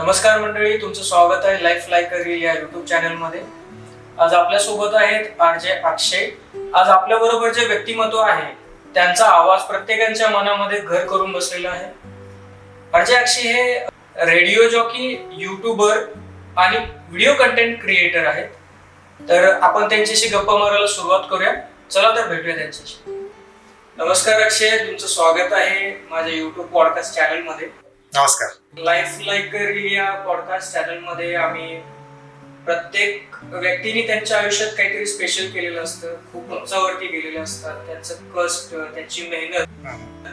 नमस्कार मंडळी, तुमचं स्वागत आहे लाईफ लाईक रील या युट्यूब चॅनलमध्ये. आज आपल्यासोबत आहेत आरजे अक्षय. आज आपल्या बरोबर जे व्यक्तिमत्व आहे त्यांचा आवाज प्रत्येकाच्या मनामध्ये घर करून बसलेला आहे. आरजे अक्षय हे रेडिओ जॉकी, युट्यूबर आणि व्हिडिओ कंटेंट क्रिएटर आहेत. तर आपण त्यांच्याशी गप्पा मारायला सुरुवात करूया. चला तर भेटूया त्यांच्याशी. नमस्कार अक्षय, तुमचं स्वागत आहे माझ्या युट्यूब पॉडकास्ट चॅनलमध्ये. नमस्कार. लाईफ लाईक रील या पॉडकास्ट चॅनलमध्ये आम्ही प्रत्येक व्यक्तीने त्यांच्या आयुष्यात काहीतरी स्पेशल केलेलं असतं, खूप उंचावरती गेलेले असतात, त्यांचं कष्ट, त्यांची मेहनत,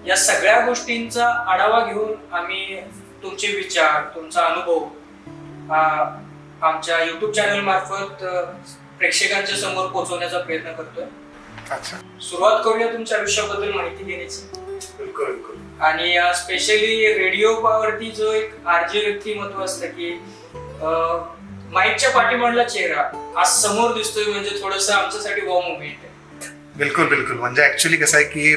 या सगळ्या गोष्टींचा आढावा घेऊन आम्ही तुमचे विचार, तुमचा अनुभव आमच्या युट्यूब चॅनल मार्फत प्रेक्षकांच्या समोर पोहोचवण्याचा प्रयत्न करतोय. अच्छा, सुरुवात करूया तुमच्या आयुष्याबद्दल माहिती घेण्याची. बिलकुल. आणि स्पेशली रेडिओ वरती जो एक आरजे व्यक्तिमत्व असतं की माईकच्या पाठीमागला चेहरा आज समोर दिसतोय म्हणजे थोडंसं आमच्यासाठी वॉव मोमेंट आहे. बिलकुल. म्हणजे ऍक्च्युली कसं आहे की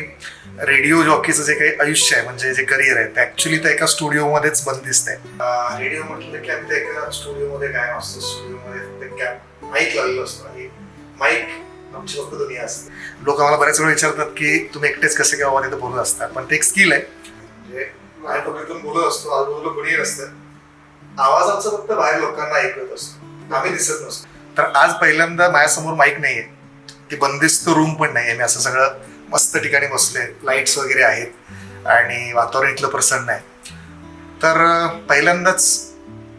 रेडिओ जॉकीचं जे काही आयुष्य आहे, म्हणजे जे करिअर आहे, ते ऍक्च्युली तर एका स्टुडिओमध्येच बंदिस्त आहे. रेडिओ म्हटलं की आम्ही एका स्टुडिओमध्ये कायम असतो. स्टुडिओमध्ये फक्त माईक लागलेलं असतो आणि माईक आमची फक्त दुनिया असते. लोक आम्हाला बऱ्याच वेळा विचारतात की तुम्ही एकटेच कसे काय बाबा तिथे बोलत असता, पण ते एक स्किल आहे. म्हणजे बाहेर पकडून बोलत असतो, आजूबाजूला कोणी नसतं, आवाज आमचा फक्त बाहेर लोकांना ऐकत असतो, आम्ही दिसत नसतो. तर आज पहिल्यांदा माझ्यासमोर माईक नाहीये, ती बंदिस्त रूम पण नाहीये. मी असं सगळं मस्त ठिकाणी बसलोय, लाईट्स वगैरे आहेत आणि वातावरण इथलं प्रसन्न आहे. तर पहिल्यांदाच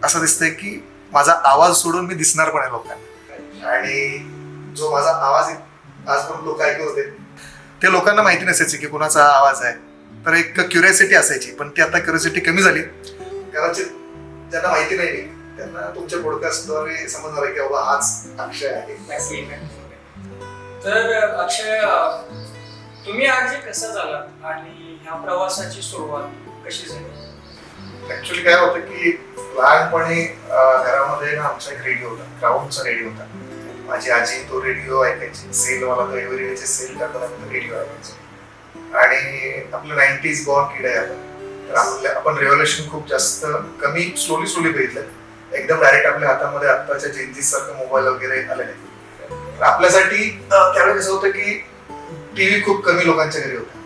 असं दिसतंय की माझा आवाज सोडून मी दिसणार पण आहे लोकांना. आणि जो माझा आवाज आजपर्यंत लोक ऐकत होते ते लोकांना माहिती नसायची की कुणाचा हा आवाज आहे. तर एक क्युरिओसिटी असायची, पण ती आता क्युरिओसिटी कमी झाली. कदाचित ज्यांना माहिती नाही त्यांना तुमच्या पॉडकास्टद्वारे समजणार आहे की बाबा हाच अक्षय आहे. तर अक्षय, तुम्ही आरजे कसा झालात आणि ह्या प्रवासाची सुरुवात कशी झाली? ऍक्च्युली काय होतं की लहानपणी घरामध्ये ना आमचा एक रेडिओ होता, ग्राउंडचा रेडिओ होता. माझी आजी तो रेडिओ ऐकायची. सेल मला तो एव्हरीडेचे सेल टाकून तो रेडिओ ऐकायचो. आणि आपलं 90s बॉर्न किड आहे आपण. तर आपण रेव्होल्युशन खूप जास्त कमी स्लोली बघितलं. एकदम डायरेक्ट आपल्या हातामध्ये आत्ताच्या जेनझीस सारखं मोबाईल वगैरे आले नाही. आपल्यासाठी त्यावेळेस कसं होतं की टीव्ही खूप कमी लोकांच्या घरी होता,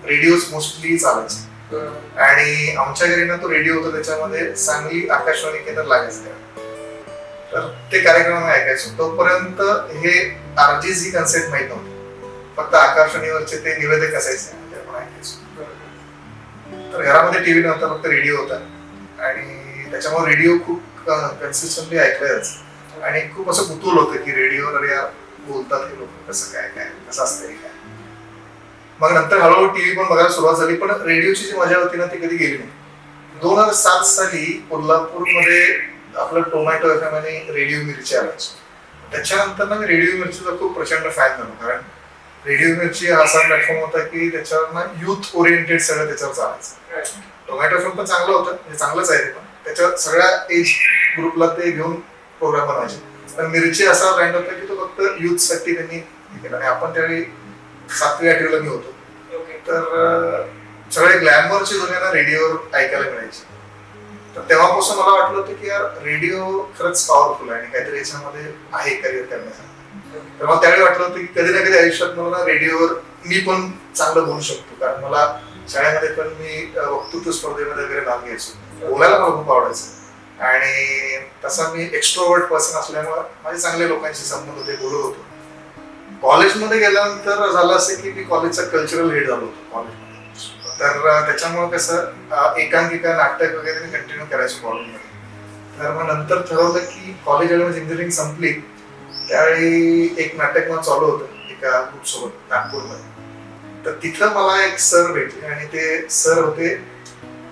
रेडिओज मोस्टली चालायचे. आणि आमच्या घरी ना तो रेडिओ होता, त्याच्यामध्ये सांगली आकाशवाणी केंद्र लागायचं. तर ते कार्यक्रम ऐकायचो. तोपर्यंत हे आरजेस ही कन्सेप्ट माहित नव्हती, फक्त आकाशवाणीवरचे ते निवेदक असायचे ते आपण ऐकायचो. तर घरामध्ये टीव्ही नव्हता, फक्त रेडिओ होता. आणि त्याच्यामुळे रेडिओ खूप कन्सिस्टंटली ऐकलं जायचं. आणि खूप असं कुतूहल होतं की रेडिओवर या बोलतात हे लोक, कसं काय कसं असतंय काय. मग नंतर हळूहळू टीव्ही पण बघायला सुरुवात झाली, पण रेडिओची जी मजा होती ना ती कधी गेली नाही. 2007 साली कोल्हापूरमध्ये आपलं टोमॅटो एफएम आणि रेडिओ मिरची आलायचं. त्याच्यानंतर ना मी रेडिओ मिरचीचा खूप प्रचंड फॅन झालो, कारण रेडिओ मिरची हा असा प्लॅटफॉर्म होता की त्याच्यावर ना युथ ओरिएंटेड सगळं त्याच्यावर चालायचं. टोमॅटो एफएम पण चांगलं होतं, म्हणजे चांगलंच आहे ते, पण त्याच्यावर सगळ्या एज ग्रुपला ते घेऊन प्रोग्राम बनवायचे. पण मिरची असा ब्रँड होता की तो फक्त युथ साठी त्यांनी केला. आणि आपण त्यावेळी 7वी-8वीला मी होतो. तर सगळे ग्लॅमरची दुनिया रेडिओवर ऐकायला मिळायची. तर तेव्हापासून मला वाटलं होतं की यार रेडिओ खरंच पॉवरफुल आहे आणि काहीतरी याच्यामध्ये आहे करिअर करण्यासाठी. तर मला त्यावेळी वाटलं होतं की कधी ना कधी आयुष्यात मला रेडिओवर मी पण चांगलं बोलू शकतो, कारण मला शाळेमध्ये पण मी वक्तृत्व स्पर्धेमध्ये वगैरे भाग घ्यायचो. बोलायला मला खूप आवडायचं. आणि तसा मी एक्स्ट्रोवर्ट पर्सन असल्यामुळे माझे चांगले लोकांशी संबंध होते, बोलत होतो. कॉलेजमध्ये गेल्यानंतर झालं असं की मी कॉलेजचा कल्चरल हेड झालो होतो कॉलेजमध्ये. तर त्याच्यामुळे कसं एकांकिका, नाटक वगैरे मी कंटिन्यू करायचो कॉलेजमध्ये. तर मग नंतर ठरवलं की कॉलेज आणि इंजिनिअरिंग संपली त्यावेळी एक नाटक मग चालू होतं एका ग्रुपसोबत नागपूरमध्ये. तर तिथं मला एक सर भेटले आणि ते सर होते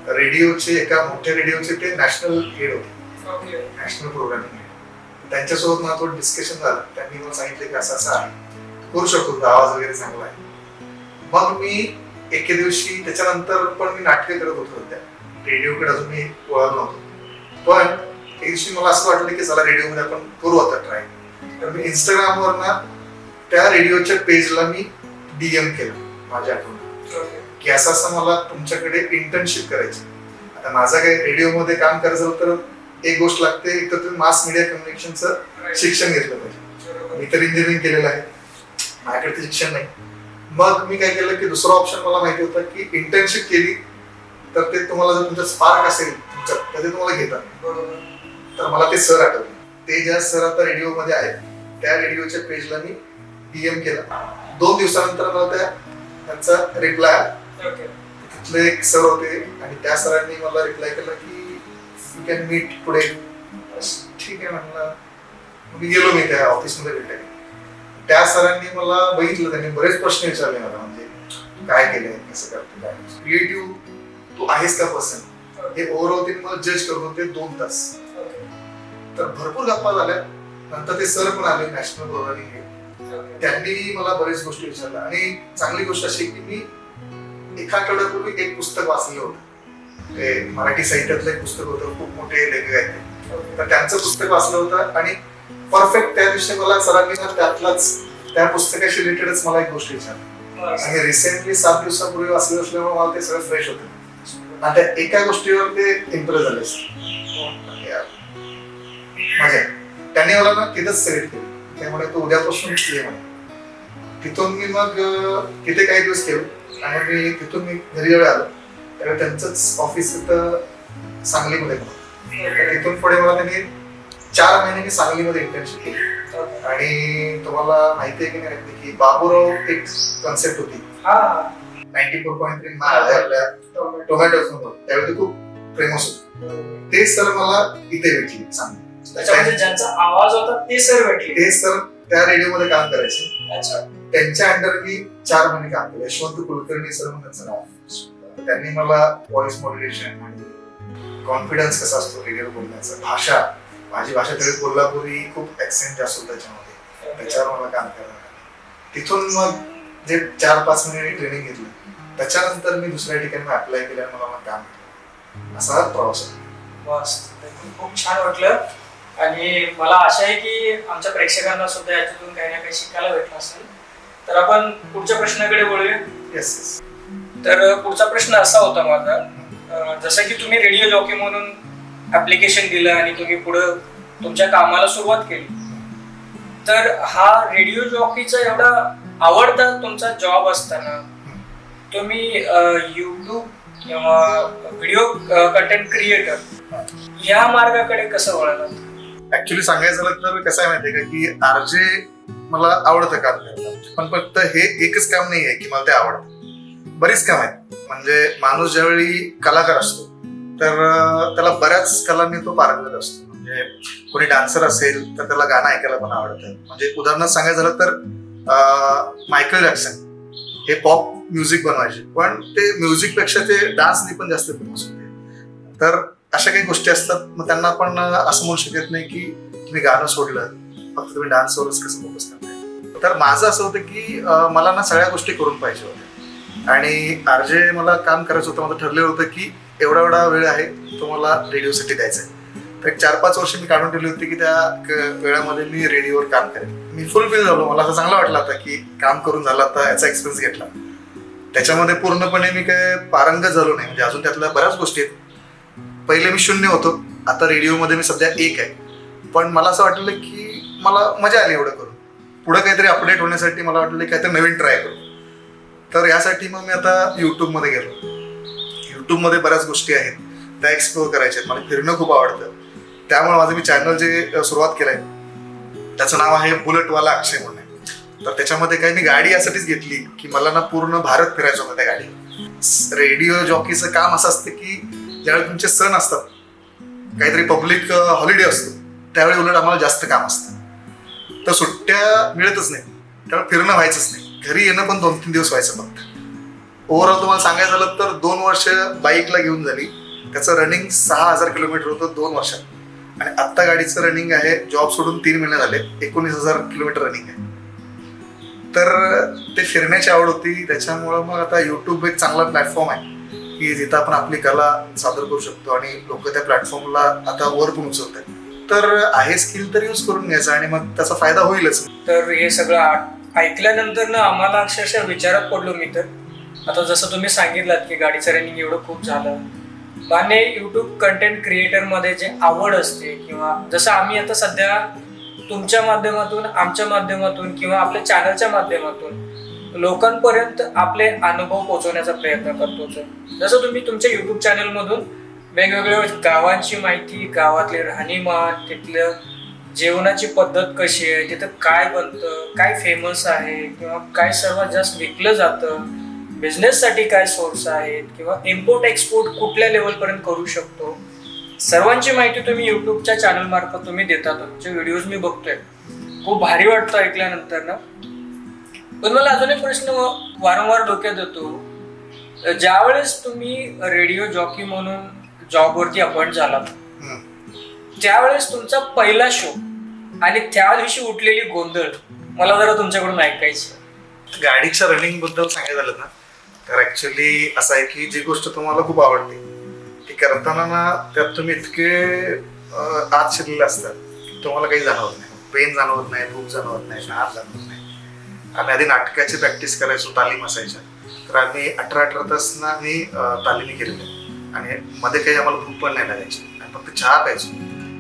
रेडिओचे, एका मोठ्या रेडिओचे ते नॅशनल हेड होते, नॅशनल प्रोग्रामिंग हेड. त्यांच्यासोबत मला थोडं डिस्कशन झालं. त्यांनी मला सांगितलं की असं असं आहे, करू शकतो, आवाज वगैरे चांगला आहे. मग मी एके दिवशी, त्याच्यानंतर पण मी नाटकं करत होतो, त्या रेडिओकडे अजून मी वळत नव्हतो. पण एक दिवशी मला असं वाटलं की चला रेडिओमध्ये आपण करू आता ट्राय. तर मी इंस्टाग्रामवर ना त्या रेडिओच्या पेजला मी डीएम केलं माझ्या आठवण की असं असं मला तुमच्याकडे इंटर्नशिप करायची आता माझं काही रेडिओमध्ये काम करायचं तर एक गोष्ट लागते, एक तर तुम्ही मास मीडिया कम्युनिकेशनचं शिक्षण घेतलं पाहिजे. मी तर इंजिनिअरिंग केलेलं आहे, माझ्याकडे ते शिक्षण नाही. मग मी काय केलं की दुसरा ऑप्शन मला माहिती होता की इंटर्नशिप केली तर ते तुम्हाला जर तुमचा स्पार्क असेल तुमच्यात तर ते तुम्हाला घेतात. तर मला ते सर आठवले, ते ज्या सर आता रेडिओमध्ये आहेत त्या रेडिओच्या पेजला मी DM केला. 2 दिवसानंतर मला त्यांचा रिप्लाय आला. तिथले एक सर होते आणि त्या सरांनी मला रिप्लाय केला की यू कॅन मीट टुडे. ठीक आहे म्हणलं. मी गेलो, मी त्या ऑफिसमध्ये भेटले. त्या सरांनी मला बघितलं, त्यांनी बरेच प्रश्न विचारले मला, म्हणजे काय केलंय, कसं करतो, काय क्रिएटिव्ह तू आहेस का पर्सन, हे ओव्हरऑल मला जज करत होते 2 तास. तर भरपूर गप्पा झाल्या. नंतर ते सर पण आले, नॅशनल प्रोग्रामिंग हे, त्यांनी मला बरेच गोष्टी विचारल्या. आणि चांगली गोष्ट अशी की मी एका आठवड्यापूर्वी एक पुस्तक वाचलं होतं. ते मराठी साहित्यातलं एक पुस्तक होतं, खूप मोठे लेखक आहेत ते. तर त्यांचं पुस्तक वाचलं होतं आणि परफेक्ट त्या दिवशी मला सरांनी त्यातलाच त्या पुस्तकाशी रिलेटेडच मला एक गोष्ट विचारली. आणि रिसेंटली 7 दिवसापूर्वी वाचलं असल्यामुळे मला ते सगळं फ्रेश होतं. आणि त्या एका गोष्टीवर ते इम्प्रेस झाले. म्हणजे त्यांनी मला ना तिथंच सिलेक्ट केलं. त्यामुळे तो उद्यापासून ये म्हणे. तिथून मी मग तिथे काही दिवस केलो आणि मी तिथून घरी जेव्हा आलो त्यावेळी त्यांचंच ऑफिस इथं सांगलीमध्ये होतं. तिथून पुढे मला त्यांनी 4 महिने मी सांगलीमध्ये इंटर्नशिप केली. आणि तुम्हाला माहिती आहे की नाही की बाबूराव एक कन्सेप्ट होती 94.3 आपल्या टोमॅटो त्यावेळी खूप फेमस होतं. ते सर मला इथे भेटली सांगली. ज्यांचा आवाज होता ते सर भेटले. ते सर त्या रेडिओमध्ये काम करायचे. त्यांच्या अंडर मी 4 महिने काम केलं. यशवंत कुलकर्णी सर म्हणून त्यांचं नाव. त्यांनी मला व्हॉइस मॉड्युलेशन आणि कॉन्फिडन्स कसा असतो रेडिओ बोलण्याचा, भाषा, माझी भाषा तरी कोल्हापुरी खूप ऍक्सेंट जास्त होतं त्याच्यामध्ये, त्याच्यावर मला काम करायला लागलं. तिथून मग जे 4-5 महिने ट्रेनिंग घेतली त्याच्यानंतर मी दुसऱ्या ठिकाणी अप्लाय केलं आणि मला काम केलं. असा प्रवास आहे. खूप छान वाटलं. आणि मला आशा आहे की आमच्या प्रेक्षकांना सुद्धा याच्यातून काही ना काही शिकायला भेटलं असेल. तर आपण पुढच्या प्रश्नाकडे बोलूया. येस. तर पुढचा प्रश्न असा होता माझा, जसं की तुम्ही रेडिओ जॉकी म्हणून ऍप्लिकेशन दिलं आणि तुम्ही पुढं तुमच्या कामाला सुरुवात केली, तर हा रेडिओ जॉकीचा एवढा आवडता तुमचा जॉब असताना तुम्ही युट्यूब किंवा व्हिडिओ कंटेंट क्रिएटर या मार्गाकडे कसं वळलात? ऍक्च्युली सांगायचं झालं तर कसं आहे माहितीये का की आरजे मला आवडतं काम करायला. पण फक्त हे एकच काम नाही आहे की मला ते आवडतं, बरीच काम आहेत. म्हणजे माणूस ज्यावेळी कलाकार असतो तर त्याला बऱ्याच कलांनी तो पारंगत असतो. म्हणजे कोणी डान्सर असेल तर त्याला गाणं ऐकायला पण आवडतं. म्हणजे उदाहरणार्थ सांगायचं झालं तर मायकल जॅक्सन हे पॉप म्युझिक बनवायचे, पण ते म्युझिक पेक्षा ते डान्सनी पण जास्त फेमस होते. तर अशा काही गोष्टी असतात. मग त्यांना आपण असं म्हणू शकत नाही की तुम्ही गाणं सोडलं, फक्त तुम्ही डान्सवरच कसं फोकस करताय. तर माझं असं होतं की मला ना सगळ्या गोष्टी करून पाहिजे होत्या. आणि आरजे मला काम करायचं होतं. माझं ठरलेलं होतं की एवढा वेळ आहे तो मला रेडिओसाठी द्यायचा आहे. तर 4-5 वर्ष मी काढून ठेवली होती की त्या वेळामध्ये मी रेडिओवर काम करेन. मी फुलफिल झालो. मला असं चांगलं वाटलं आता की काम करून झालं, आता याचा एक्सपिरियन्स घेतला. त्याच्यामध्ये पूर्णपणे मी काय पारंगत झालो नाही. म्हणजे अजून त्यातल्या बऱ्याच गोष्टी आहेत. पहिले मी 0 होतो, आता रेडिओमध्ये मी सध्या 1 आहे. पण मला असं वाटलं की मला मजा आली एवढं करून. पुढे काहीतरी अपडेट होण्यासाठी मला वाटलं की काहीतरी नवीन ट्राय करू. तर यासाठी मग मी आता युट्यूबमध्ये गेलो. युट्यूबमध्ये बऱ्याच गोष्टी आहेत त्या एक्सप्लोअर करायच्या आहेत. मला फिरणं खूप आवडतं. त्यामुळे माझं मी चॅनल जे सुरुवात केलंय त्याचं नाव आहे बुलेटवाला अक्षय म्हणून. तर त्याच्यामध्ये काही मी गाडी यासाठीच घेतली की मला ना पूर्ण भारत फिरायचं होतं त्या गाडीवर. रेडिओ जॉकीचं काम असं असतं की ज्यावेळी तुमचे सण असतात, काहीतरी पब्लिक हॉलिडे असतो, त्यावेळी उलट आम्हाला जास्त काम असतं. तर सुट्ट्या मिळतच नाही, त्यावेळी फिरणं व्हायचंच नाही. घरी येणं पण 2-3 दिवस व्हायचं फक्त. ओव्हरऑल तुम्हाला सांगायचं झालं तर 2 वर्ष बाईकला घेऊन झाली. त्याचं रनिंग 6000 किलोमीटर होतं 2 वर्षात. आणि आत्ता गाडीचं रनिंग आहे, जॉब सोडून 3 महिने झाले, 19,000 किलोमीटर रनिंग आहे. तर ते फिरण्याची आवड होती. त्याच्यामुळं मग आता युट्यूब एक चांगला प्लॅटफॉर्म आहे की जिथं आपण आपली कला सादर करू शकतो आणि लोक त्या प्लॅटफॉर्मला आता वर पण उचलतात. तर आहे स्किल तर यूज करून घ्यायचा आणि मग त्याचा फायदा होईलच. तर हे सगळं ऐकल्यानंतर ना आम्हाला अक्षरशः विचारात पडलो मी. तर आता जसं तुम्ही सांगितलात की गाडीचं रनिंग एवढं खूप झालं, मान्य युट्यूब कंटेंट क्रिएटर मध्ये जे आवड असते किंवा जसं आम्ही आता सध्या तुमच्या माध्यमातून, आमच्या माध्यमातून किंवा आपल्या चॅनलच्या माध्यमातून लोकांपर्यंत आपले अनुभव पोहोचवण्याचा प्रयत्न करतो. जसं तुम्ही तुमच्या युट्यूब चॅनल मधून वेगवेगळ्या गावांची माहिती, गावातले राहणीमान, तिथलं जेवणाची पद्धत कशी आहे, तिथं काय बनतं, काय फेमस आहे किंवा काय सर्वात जास्त विकलं जातं, बिझनेससाठी काय सोर्स आहेत किंवा इम्पोर्ट एक्सपोर्ट कुठल्या लेवलपर्यंत करू शकतो, सर्वांची माहिती तुम्ही युट्यूबच्या चॅनल मार्फत तुम्ही देता. तुमचे व्हिडिओज मी बघतोय, खूप भारी वाटतं ऐकल्यानंतर ना. पण मला अजून एक प्रश्न वारंवार डोक्यात येतो, ज्यावेळेस तुम्ही रेडिओ जॉकी म्हणून जॉबवरती अपॉइंट झालात त्यावेळेस तुमचा पहिला शो आणि त्या दिवशी उठलेली गोंधळ मला जरा तुमच्याकडून ऐकायची. गाडीच्या रनिंग बद्दल सांगायचं झालं ना, तर ऍक्च्युली असं आहे की जी गोष्ट तुम्हाला खूप आवडते ती करताना ना त्यात तुम्ही इतके आत शिरलेले असतात तुम्हाला काही जाणवत नाही, पेन जाणवत नाही, भूक जाणवत नाही, हात जाणवत नाही. आम्ही आधी नाटकाची प्रॅक्टिस करायचो, तालीम असायच्या, तर आम्ही 18 तास ना आम्ही तालिमी केलेल्या आणि मध्ये काही आम्हाला भूक पण नाही लागायची आणि फक्त चहा प्यायचो.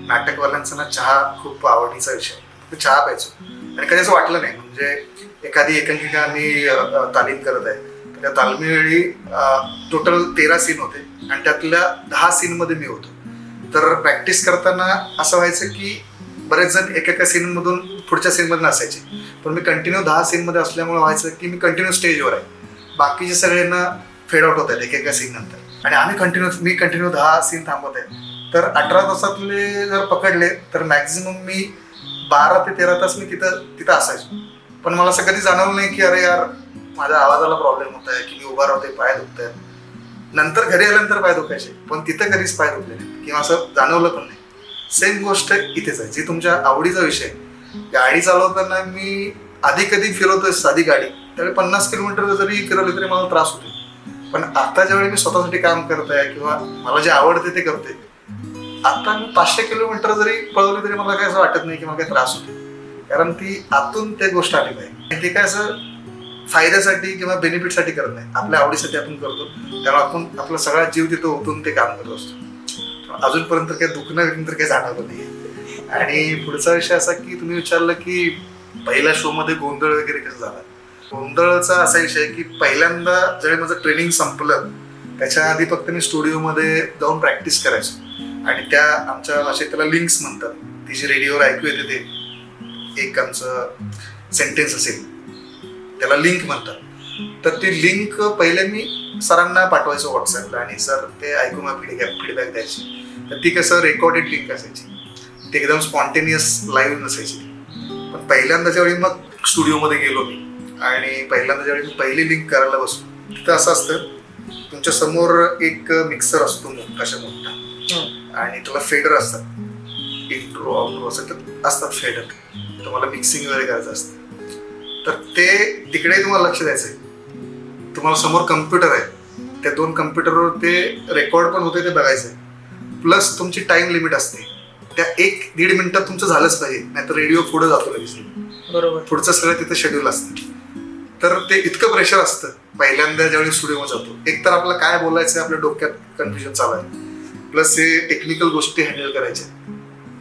नाटकवाल्यांचा ना चहा खूप आवडीचा विषय, फक्त चहा प्यायचो आणि कधी असं वाटलं नाही. म्हणजे एखादी एकांकिका आम्ही तालीम करत आहे तर त्या तालमीवेळी टोटल 13 सीन होते आणि त्यातल्या 10 सीनमध्ये मी होतो. तर प्रॅक्टिस करताना असं व्हायचं की बरेच जण एकेका सीनमधून पुढच्या सीनमध्ये नसायचे, पण मी कंटिन्यू 10 सीनमध्ये असल्यामुळे व्हायचं की मी कंटिन्यू स्टेजवर आहे, बाकीचे सगळ्यांना फेड आउट होत आहेत एकेका सीन नंतर आणि मी कंटिन्यू 10 सीन थांबत आहे. तर 18 तासातले जर पकडले तर मॅक्झिमम मी 12 ते 13 तास मी तिथं असायचो. पण मला असं कधी जाणवलं नाही की अरे यार माझ्या आवाजाला प्रॉब्लेम होत आहे की मी उभा राहते, पाय दुखत आहेत. नंतर घरी आल्यानंतर पाय दुखायचे, पण तिथं कधीच पाय दुखले नाही किंवा असं जाणवलं पण नाही. सेम गोष्ट इथेच आहे, जी तुमच्या आवडीचा विषय. गाडी चालवताना मी आधी कधी फिरवतोय साधी गाडी, त्यावेळी 50 किलोमीटर जरी फिरवली तरी मला त्रास होतो. पण आता ज्यावेळी मी स्वतःसाठी काम करत आहे किंवा मला जे आवडते ते करते, आता मी 500 किलोमीटर जरी पळवली तरी मला काय असं वाटत नाही की मला काही त्रास होतो, कारण ती आतून ते गोष्ट आली पाहिजे. ते काय असं फायद्यासाठी किंवा बेनिफिटसाठी करत नाही, आपल्या आवडीसाठी आपण करतो, त्यामुळे आपण आपला सगळा जीव तिथं ओतून ते काम करत असतो. अजूनपर्यंत काही दुखणं तर काही जाणवलं नाही. आणि पुढचा विषय असा की तुम्ही विचारलं की पहिल्या शो मध्ये गोंधळ वगैरे कसं झाला. गोंधळचा असा विषय की पहिल्यांदा ज्यावेळी माझं ट्रेनिंग संपलं त्याच्या आधी फक्त मी स्टुडिओमध्ये जाऊन प्रॅक्टिस करायचो आणि त्या आमच्या भाषेत त्याला लिंक्स म्हणतात, ती जी रेडिओवर ऐकू येते ते एक आमचं सेंटेन्स असेल त्याला लिंक म्हणतात. तर ती लिंक पहिले मी सरांना पाठवायचो व्हॉट्सअपला आणि सर ते ऐकून मला फीडबॅक द्यायची. तर ती कसं रेकॉर्डेड लिंक असायची, ती एकदम स्पॉन्टेनियस लाईव्ह नसायची. पण पहिल्यांदा ज्यावेळी मग स्टुडिओमध्ये गेलो मी आणि पहिल्यांदा ज्यावेळी मी पहिली लिंक करायला बसलो, तिथं असं असतं तुमच्या समोर एक मिक्सर असतो अशा मोठा आणि त्याला फेडर असतात, इंट्रो आउट्रो असतात फेडर, तुम्हाला मिक्सिंग वगैरे करायचं असतं. तर ते तिकडे तुम्हाला लक्ष द्यायचंय. तुम्हाला समोर कम्प्युटर आहे, त्या 2 कम्प्युटरवर ते रेकॉर्ड पण होते ते बघायचंय, प्लस तुमची टाइम लिमिट असते, त्या 1-1.5 मिनिटात तुमचं झालंच पाहिजे, नाहीतर रेडिओ पुढे जातो लगेच. बरोबर, पुढचं सगळं तिथं शेड्यूल असतं. तर ते इतकं प्रेशर असतं पहिल्यांदा ज्यावेळी स्टुडिओमध्ये जातो. एक तर आपल्याला काय बोलायचं आपल्या डोक्यात कन्फ्युजन चालू आहे, प्लस हे टेक्निकल गोष्टी हँडल करायच्या,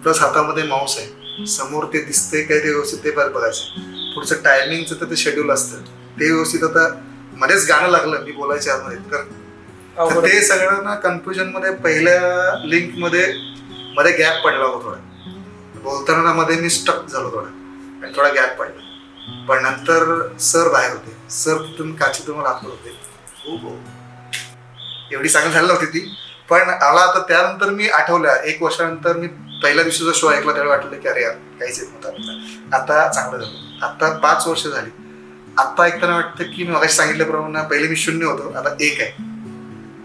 प्लस हातामध्ये माऊस आहे, समोर ते दिसतंय काय ते व्यवस्थित ते बघायचं. पुढचं टायमिंगचं तर ते शेड्यूल असतं ते व्यवस्थित. आता मध्येच गाणं लागलं मी बोलायच्या आतमध्ये तर ते सगळं ना कन्फ्युजन मध्ये पहिल्या लिंक मध्ये गॅप पडला होता थोडा, बोलताना मध्ये मी स्टक झालो थोडा आणि थोडा गॅप पडला. पण नंतर सर बाहेर होते, सर तिथून काचीतून मला हात होते. हो एवढी चांगली झाली नव्हती ती, पण मला आता त्यानंतर मी आठवल्या 1 वर्षानंतर मी पहिल्या दिवशीचा शो ऐकला त्यावेळी वाटलं की अरे यार काहीच येत नव्हतं आपल्याला, आता चांगलं झालं. आता 5 वर्ष झाली, आता ऐकताना वाटतं की मी मगाशी सांगितल्याप्रमाणे पहिले मी 0 होतो, आता 1 आहे.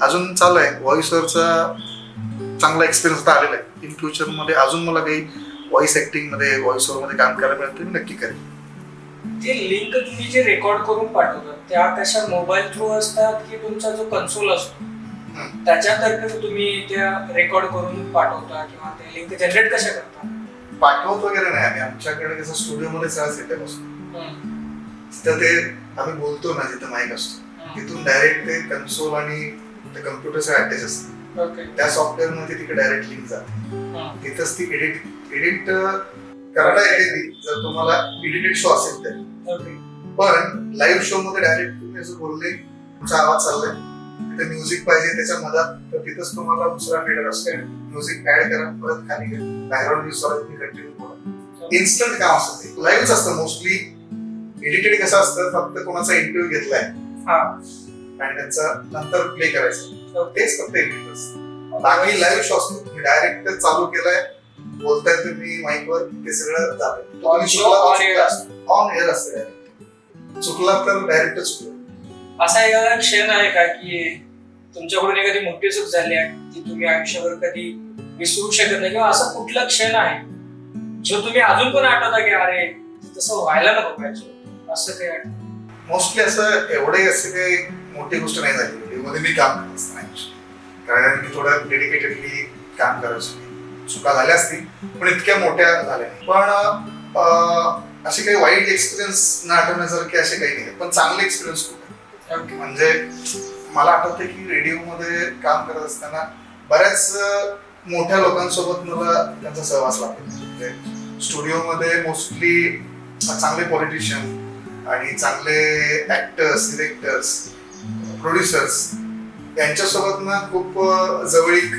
अजून चालू आहे. व्हॉइसवरचा चांगला एक्सपिरियन्स आता आलेला आहे. इन फ्युचरमध्ये अजून मला काही व्हॉइस ऍक्टिंगमध्ये व्हॉइसओव्हरमध्ये काम करायला मिळतं तर मी नक्की करेन. ते लिंक तुम्ही जे रेकॉर्ड करून पाठवतात त्या कशा मोबाईल थ्रू असतात की तुमचा जो कन्सोल असतो त्याच्यातर्फे तुम्ही त्या रेकॉर्ड करून पाठवता किंवा ते लिंक जनरेट कशा करता? पाठवत वगैरे नाही आम्ही, आमच्याकडे कसं स्टुडिओमध्ये सगळं सेटअप असतो. तिथं ते आम्ही बोलतो ना जिथं माईक असतो तिथून डायरेक्ट ते कन्सोल आणि ते कम्प्युटरचं अटॅच असतं. ओके. त्या सॉफ्टवेअर मध्ये तिकडे डायरेक्ट लिंक जाते. हा. तिथंच ती एडिट करता येते ती, जर तुम्हाला एडिटेड शो असेल तर. ओके. पण लाईव्ह शो मध्ये डायरेक्ट तुम्ही असं बोलले तुमचा आवाज चाललाय, तिथे म्युझिक पाहिजे त्याच्या मधात, तर तिथंच तुम्हाला दुसरा फेडर असतो, म्युझिक ऍड करा, परत खाली घ्या, बॅकग्राऊंड म्युझिक वाला तुम्ही कंटिन्यू बोला. इन्स्टंट काम असतं ते. लाईव्हच असतं मोस्टली. एडिटेड कसं असतं, फक्त कोणाचा इंटरव्ह्यू घेतलाय हा. आणि त्यांचा नंतर प्ले करायचं, ओके. तेच फक्त एडिट असतं. बाकी लाईव्ह शो असतो, तुम्ही डायरेक्ट चालू केलाय, बोलताय तुम्ही माईकवर, ते सगळं जातं On show, on air असतं. ऑन एअर असतं. चुकला तर डायरेक्ट चुकलं. असा एखादा क्षण आहे का की तुमच्याकडून एखादी मोठी चूक झाली आहे ती तुम्ही आयुष्यावर कधी विसरू शकत नाही, किंवा असा कुठला क्षण आहे जो तुम्ही अजून पण आठवता की अरे तसं व्हायला नको पाहिजे, असं काही आठवतं? मोस्टली असं एवढे असे काही मोठी गोष्ट नाही झाली व्हिडिओ मध्ये मी काम करत असताना, कारण मी थोडं डेडिकेटेडली काम करायचो. चुका झाल्या असतील पण इतक्या मोठ्या झाल्या नाही. पण असे काही वाईट एक्सपिरियन्स न आठवण्यासारखे असे काही नाही, पण चांगले एक्सपिरियन्स खूप आहे. म्हणजे मला आठवतं की रेडिओ मध्ये काम करत असताना बऱ्याच मोठ्या लोकांसोबत मला त्यांचा सहवास लागतो. म्हणजे स्टुडिओ मध्ये मोस्टली चांगले पॉलिटिशियन आणि चांगले ऍक्टर्स, डिरेक्टर्स, प्रोड्युसर्स यांच्यासोबत ना खूप जवळीक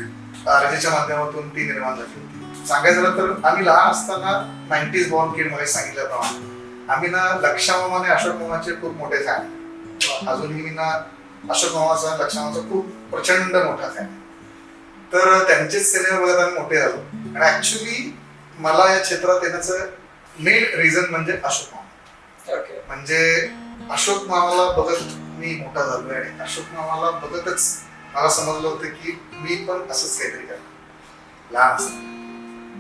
रजेच्या माध्यमातून ती निर्माण झाली होती. सांगायचं झालं तर आम्ही लहान असताना 90s बॉर्न किड मध्ये सांगितल्याप्रमाणे आम्ही ना लक्षा मामा आणि अशोक मामाचे खूप मोठे फॅन. अजूनही मी ना अशोक मामाचा, लक्षा मामाचा खूप प्रचंड मोठा फॅन. तर त्यांचेच सिनेमा बघत आम्ही मोठे झालो. आणि ऍक्च्युली मला या क्षेत्रात येण्याचं मेन रिझन म्हणजे अशोक मामा. म्हणजे अशोक मामाला बघत मी मोठा झालोय आणि अशोक मामाला बघतच मला समजलं होतं की मी पण असंच काहीतरी करणार लहान असताना.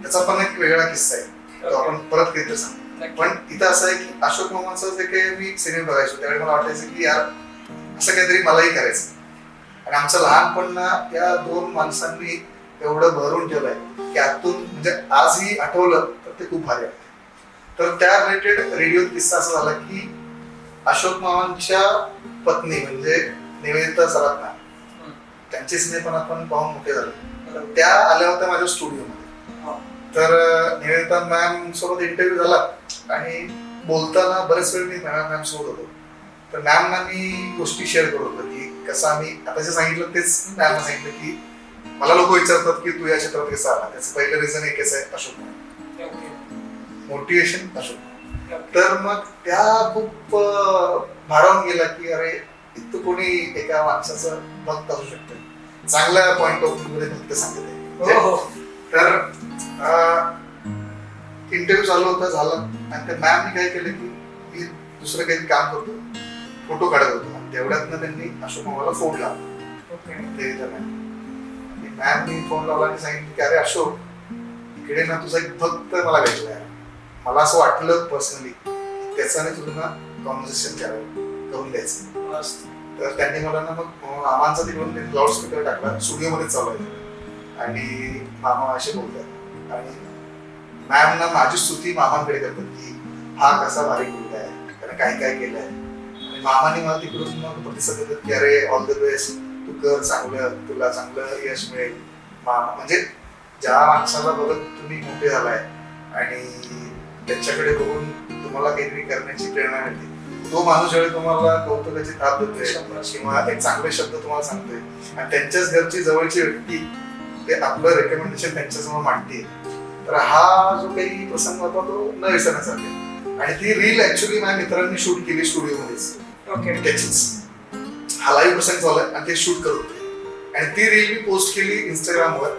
त्याचा पण एक वेगळा किस्सा आहे, तो आपण परत काहीतरी सांगू. पण इथं असं आहे की अशोक मामाचं जे काही मी सिनेमा बघायचो त्यावेळी मला वाटायचं की यार असं काहीतरी मलाही करायचं. आणि आमचं लहानपण ना या दोन माणसांनी एवढं भरून ठेवलंय की आतून म्हणजे आजही आठवलं तर ते खूप भारी वाटतं. तर त्या रिलेटेड रेडिओ किस्सा असा झाला की अशोक मामांच्या पत्नी म्हणजे निवेदिता सरात्ना, त्यांचे सिनेमा पण आपण पाहून मोठे झालो. त्या आल्या होत्या माझ्या स्टुडिओमध्ये. तर निवेदिता मॅम सोबत इंटरव्ह्यू झाला आणि बोलताना बरेच वेळ मी मॅम सोबत होतो. तर मॅमना मी गोष्टी शेअर करत होतो की कसं आम्ही आता जे सांगितलं तेच मॅमना सांगितलं की मला लोक विचारतात की तू या क्षेत्रात कसं आला. त्याचं पहिलं रिझन एकच आहे, अशोक मामा, मोटिवेशन अशोक. तर मग त्या खूप भारावून गेला की अरे इथं कोणी एका माणसाचं भक्त असू शकतं, चांगल्या पॉइंट ऑफ व्ह्यू मध्ये भक्त सांगते. तर इंटरव्ह्यू चालू होता, झाला आणि त्या मॅमनी काय केलं की मी दुसरं काही काम करतो, फोटो काढत होतो आणि तेवढ्यातनं त्यांनी अशोक मामाला फोन लावला. मॅमनी फोन लावला आणि सांगितलं की अरे अशोक इकडे ना तुझा एक भक्त मला भेटलाय. मला असं वाटलं पर्सनली त्याच्याने तुझं ना कॉन्व्हर्सेशन करून द्यायचं. तर त्यांनी मला ना मग मामांचा तिकडून लाऊडस्पीकर टाकला, स्टुडिओ मध्ये चालू आहे आणि मामा असे बोलतात आणि मॅम ना माझी स्तुती मामांकडे करतात की हा कसा भारी मुलगा आहे, त्याने काय काय केलंय. आणि मामाने मला तिकडून मग प्रतिसाद देतात की अरे ऑल द बेस्ट, तू कर चांगलं, तुला चांगलं यश मिळेल. मामा म्हणजे ज्या माणसाला बघत तुम्ही मोठे झालाय आणि त्याच्याकडे बघून तुम्हाला काहीतरी करण्याची प्रेरणा मिळते, तो माणूस ज्यावेळी तुम्हाला कौतुकाची थाप देतोय किंवा एक चांगले शब्द तुम्हाला सांगतोय आणि त्यांच्याच घरची जवळची व्यक्ती ते आपलं रेकमेंडेशन त्यांच्यासमोर मांडते, तर हा जो काही प्रसंग होता तो न विसरण्यासारखा. आणि ती रील ऍक्च्युली माझ्या मित्रांनी शूट केली स्टुडिओ मध्येच. त्याचीच हा लाईव्ह प्रसंग झालाय आणि ते शूट करत होते आणि ती रील मी पोस्ट केली इंस्टाग्रामवर